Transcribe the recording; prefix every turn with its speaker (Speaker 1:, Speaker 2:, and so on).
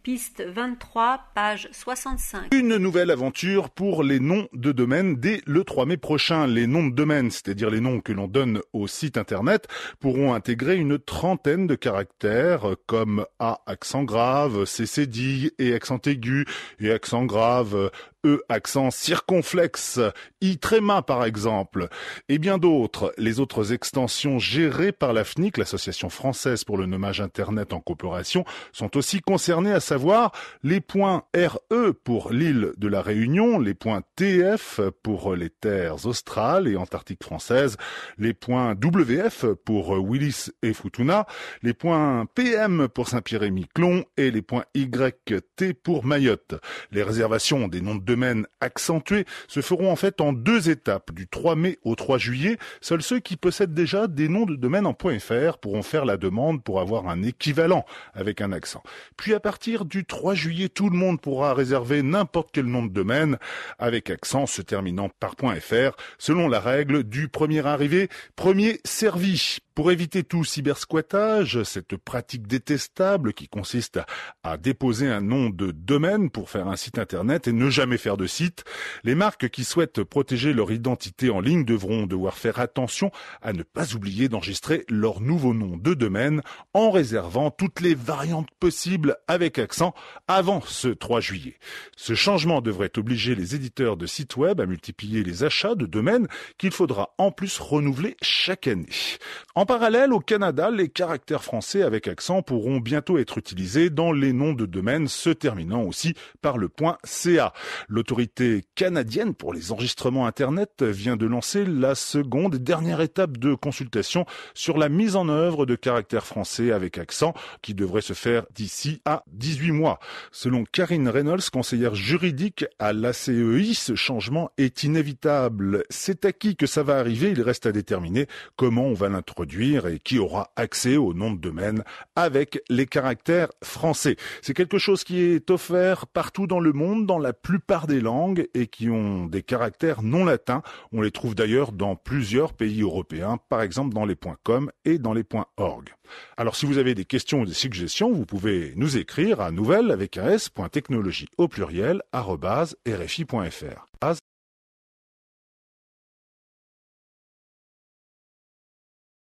Speaker 1: Piste 23, page 65.
Speaker 2: Une nouvelle aventure pour les noms de domaine dès le 3 mai prochain. Les noms de domaine, c'est-à-dire les noms que l'on donne au site internet, pourront intégrer une trentaine de caractères comme A accent grave, C cédille, E accent aigu, et accent grave, E accent circonflexe, I tréma par exemple, et bien d'autres. Les autres extensions gérées par la FNIC, l'Association française pour le nommage internet en coopération, sont aussi concernées, à savoir les points RE pour l'île de la Réunion, les points TF pour les terres australes et antarctiques françaises, les points WF pour Willis et Futuna, les points PM pour Saint-Pierre-et-Miquelon et les points YT pour Mayotte. Les réservations des noms de domaine accentués se feront en fait en 2 étapes, du 3 mai au 3 juillet. Seuls ceux qui possèdent déjà des noms de domaine en .fr pourront faire la demande pour avoir un équivalent avec un accent. Puis à partir du 3 juillet, tout le monde pourra réserver n'importe quel nom de domaine avec accent se terminant par .fr, selon la règle du premier arrivé, premier servi. Pour éviter tout cybersquattage, cette pratique détestable qui consiste à déposer un nom de domaine pour faire un site internet et ne jamais faire de site, les marques qui souhaitent protéger leur identité en ligne devoir faire attention à ne pas oublier d'enregistrer leur nouveau nom de domaine en réservant toutes les variantes possibles avec accent avant ce 3 juillet. Ce changement devrait obliger les éditeurs de sites web à multiplier les achats de domaines qu'il faudra en plus renouveler chaque année. En parallèle, au Canada, les caractères français avec accent pourront bientôt être utilisés dans les noms de domaine se terminant aussi par le .ca. L'autorité canadienne pour les enregistrements Internet vient de lancer la seconde et dernière étape de consultation sur la mise en œuvre de caractères français avec accent qui devrait se faire d'ici à 18 mois. Selon Karine Reynolds, conseillère juridique à l'ACEI, ce changement est inévitable. C'est à qui que ça va arriver, il reste à déterminer comment on va l'introduire et qui aura accès au nom de domaine avec les caractères français. C'est quelque chose qui est offert partout dans le monde, dans la plupart des langues et qui ont des caractères non latins. On les trouve d'ailleurs dans plusieurs pays européens, par exemple dans les .com et dans les .org. Alors si vous avez des questions ou des suggestions, vous pouvez nous écrire à nouvelles avec un s.technologie au pluriel @rfi.fr.